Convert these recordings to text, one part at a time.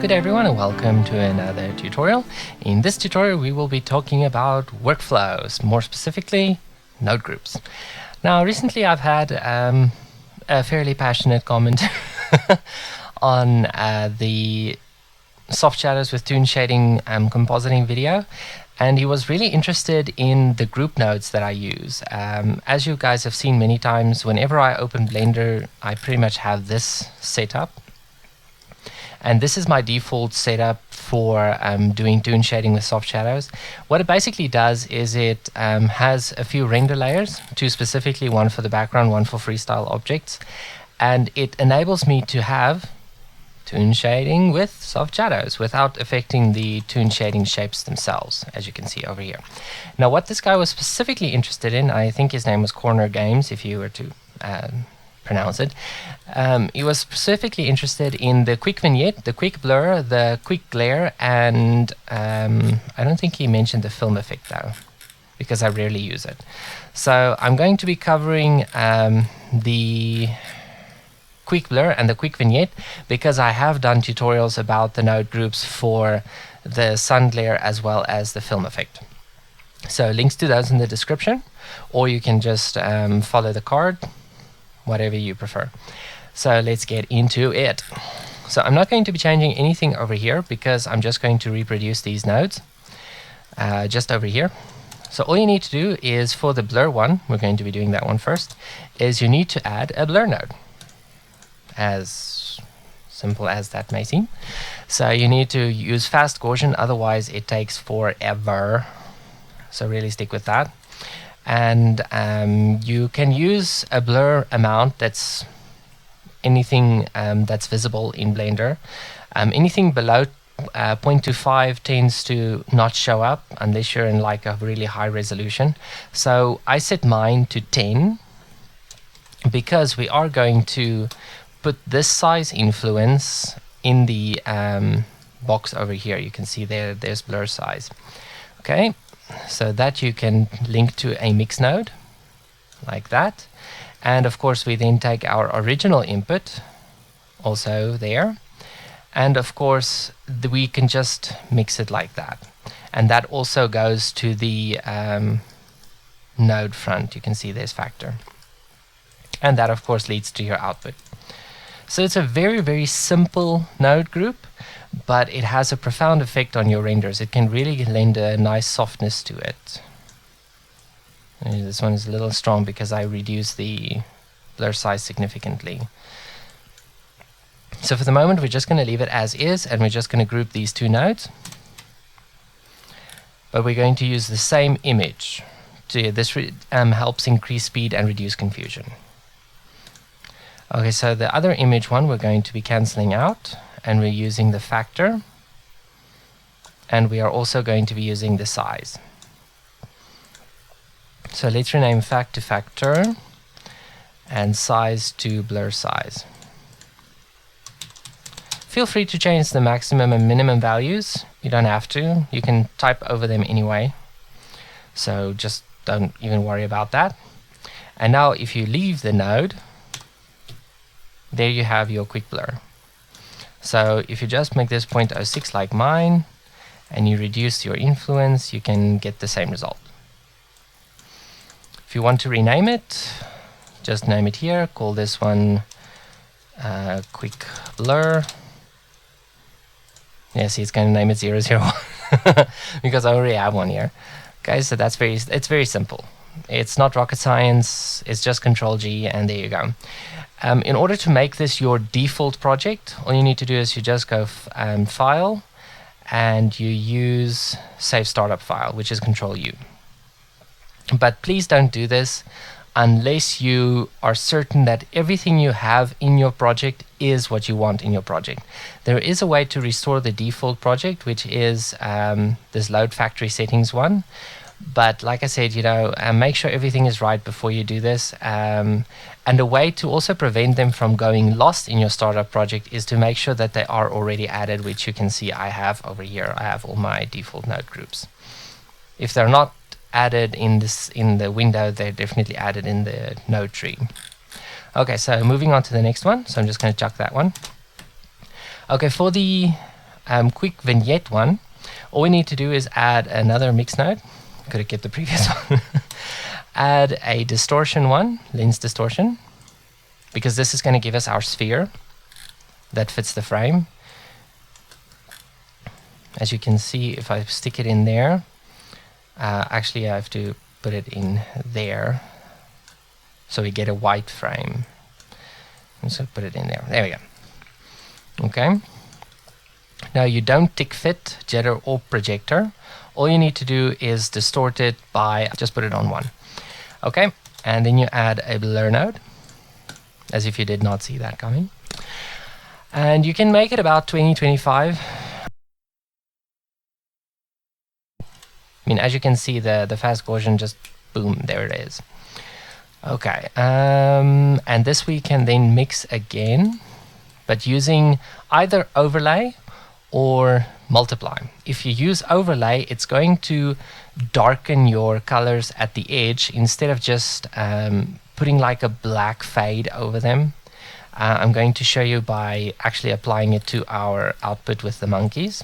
Good day everyone, and welcome to another tutorial. In this tutorial we will be talking about workflows, more specifically node groups. Now recently I've had a fairly passionate comment on the soft shadows with toon shading compositing video, and he was really interested in the group nodes that I use. As you guys have seen many times, whenever I open Blender I pretty much have this set up. And this is my default setup for doing toon shading with soft shadows. What it basically does is it has a few render layers, two specifically, one for the background, one for freestyle objects, and it enables me to have toon shading with soft shadows without affecting the toon shading shapes themselves, as you can see over here. Now what this guy was specifically interested in, I think his name was Corner Games, if you were to pronounce it. He was specifically interested in the quick vignette, the quick blur, the quick glare, and I don't think he mentioned the film effect though, because I rarely use it. So I'm going to be covering the quick blur and the quick vignette because I have done tutorials about the node groups for the sun glare as well as the film effect. So links to those in the description, or you can just follow the card, whatever you prefer. So let's get into it. So I'm not going to be changing anything over here because I'm just going to reproduce these nodes just over here. So all you need to do is, for the blur one, we're going to be doing that one first, is you need to add a blur node. As simple as that may seem. So you need to use fast Gaussian, otherwise it takes forever. So really stick with that. And you can use a blur amount that's anything that's visible in Blender. Anything below 0.25 tends to not show up unless you're in like a really high resolution. So I set mine to 10 because we are going to put this size influence in the box over here. You can see there's blur size. Okay. So that you can link to a mix node like that, and of course we then take our original input also there, and of course we can just mix it like that, and that also goes to the node front. You can see there's factor, and that of course leads to your output. So it's a very simple node group, but it has a profound effect on your renders. It can really lend a nice softness to it. And this one is a little strong because I reduced the blur size significantly. So for the moment we're just going to leave it as is, and we're just going to group these two nodes. But we're going to use the same image. This helps increase speed and reduce confusion. Okay, so the other image one we're going to be cancelling out, and we're using the factor, and we are also going to be using the size. So let's rename fact to factor and size to blur size. Feel free to change the maximum and minimum values. You don't have to. You can type over them anyway. So just don't even worry about that. And now if you leave the node, there you have your quick blur. So if you just make this 0.06 like mine, and you reduce your influence, you can get the same result. If you want to rename it, just name it here. Call this one quick blur. Yeah, see, it's going to name it 001 because I already have one here. Okay, so it's very simple. It's not rocket science. It's just Control G, and there you go. In order to make this your default project, all you need to do is you just go File, and you use Save Startup File, which is Control U. But please don't do this unless you are certain that everything you have in your project is what you want in your project. There is a way to restore the default project, which is this Load Factory Settings one. But like I said, make sure everything is right before you do this. And a way to also prevent them from going lost in your startup project is to make sure that they are already added, which you can see I have over here. I have all my default node groups. If they're not added in the window, they're definitely added in the node tree. Okay, so moving on to the next one. So I'm just going to chuck that one. Okay, for the quick vignette one, all we need to do is add another mix node. Could have kept the previous one. Add a distortion one, lens distortion, because this is going to give us our sphere that fits the frame. As you can see, if I stick it in there, actually I have to put it in there so we get a white frame. And so put it in there. There we go. Okay. Now you don't tick fit, jitter, or projector. All you need to do is distort it by just put it on 1. Okay, and then you add a blur node, as if you did not see that coming. And you can make it about 20-25. I mean, as you can see, the fast Gaussian just boom, there it is. Okay, and this we can then mix again, but using either overlay or multiply. If you use overlay, it's going to darken your colors at the edge instead of just putting like a black fade over them. I'm going to show you by actually applying it to our output with the monkeys.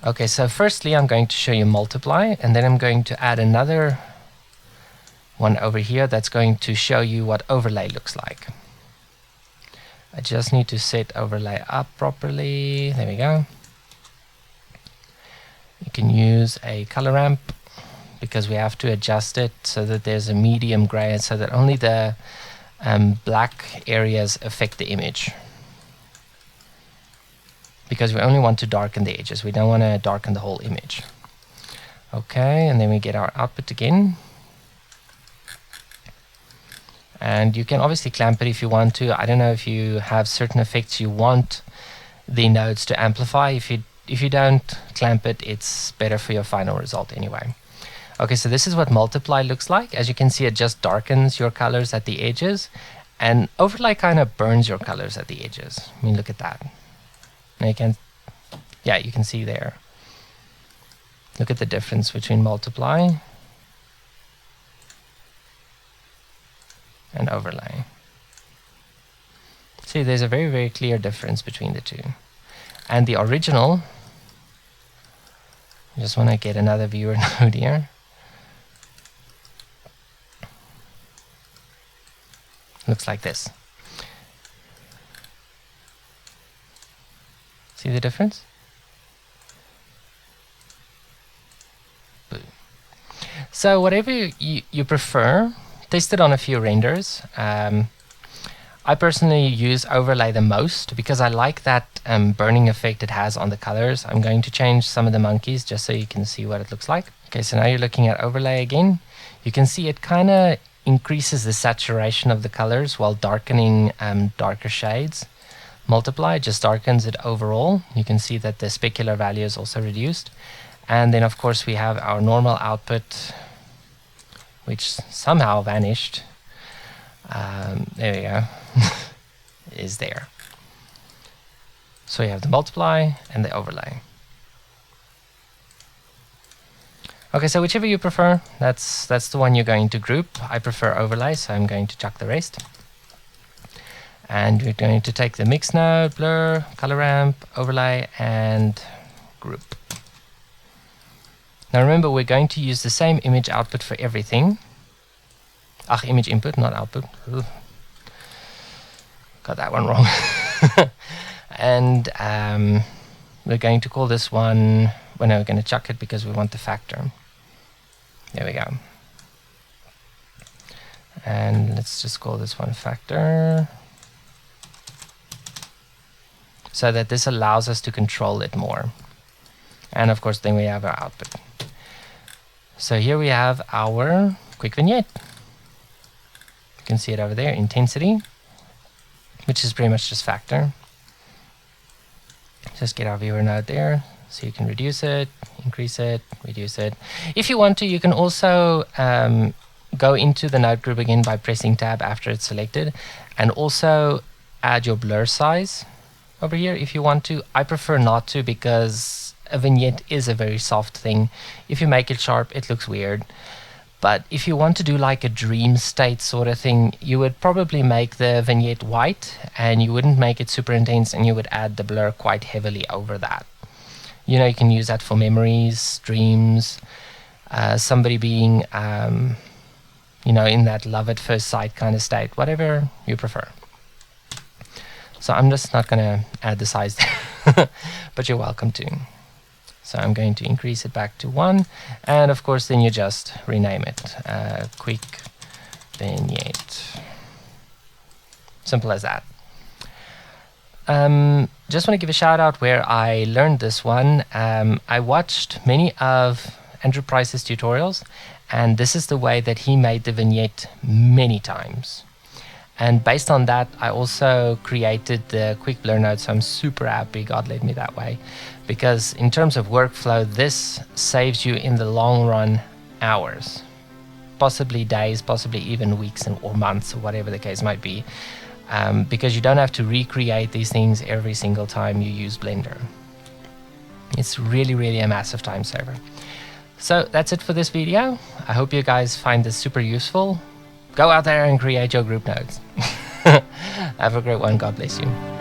Okay, so firstly I'm going to show you multiply, and then I'm going to add another one over here that's going to show you what overlay looks like. I just need to set overlay up properly. There we go. You can use a color ramp because we have to adjust it so that there's a medium gray, so that only the black areas affect the image. Because we only want to darken the edges. We don't want to darken the whole image. Okay, and then we get our output again. And you can obviously clamp it if you want to. I don't know if you have certain effects you want the nodes to amplify. If you don't clamp it, it's better for your final result anyway. Okay, so this is what multiply looks like. As you can see, it just darkens your colors at the edges, and overlay kind of burns your colors at the edges. I mean, look at that. Now you can, yeah, you can see there. Look at the difference between multiply and overlay. See, there's a very, very clear difference between the two. And the original, I just want to get another viewer node here. Looks like this. See the difference? Boom. So whatever you prefer, test it on a few renders. I personally use overlay the most because I like that burning effect it has on the colors. I'm going to change some of the monkeys just so you can see what it looks like. Okay, so now you're looking at overlay again. You can see it kind of increases the saturation of the colors while darkening darker shades. Multiply just darkens it overall. You can see that the specular value is also reduced. And then of course we have our normal output, which somehow vanished. There we go. Is there. So you have the multiply and the overlay. Okay, so whichever you prefer, that's the one you're going to group. I prefer overlay, so I'm going to chuck the rest. And we're going to take the mix node, blur, color ramp, overlay, and group. Now remember, we're going to use the same image output for everything. Image input, not output. Ooh. Got that one wrong. And we're going to call this one, well, no, we're going to chuck it because we want the factor. There we go. And let's just call this one factor, so that this allows us to control it more. And of course, then we have our output. So here we have our quick vignette. You can see it over there, intensity, which is pretty much just factor. Just get our viewer node there, so you can reduce it, increase it, reduce it. If you want to, you can also go into the node group again by pressing tab after it's selected, and also add your blur size over here if you want to. I prefer not to because a vignette is a very soft thing. If you make it sharp, it looks weird. But if you want to do like a dream state sort of thing, you would probably make the vignette white, and you wouldn't make it super intense, and you would add the blur quite heavily over that. You know, you can use that for memories, dreams, somebody being, you know, in that love at first sight kind of state, whatever you prefer. So I'm just not going to add the size there, but you're welcome to. So I'm going to increase it back to 1, and of course then you just rename it. Quick vignette. Simple as that. Just want to give a shout out where I learned this one. I watched many of Andrew Price's tutorials, and this is the way that he made the vignette many times. And based on that, I also created the quick blur node, so I'm super happy God led me that way. Because in terms of workflow, this saves you in the long run hours, possibly days, possibly even weeks or months, or whatever the case might be, because you don't have to recreate these things every single time you use Blender. It's really, really a massive time saver. So that's it for this video. I hope you guys find this super useful. Go out there and create your group nodes. Have a great one. God bless you.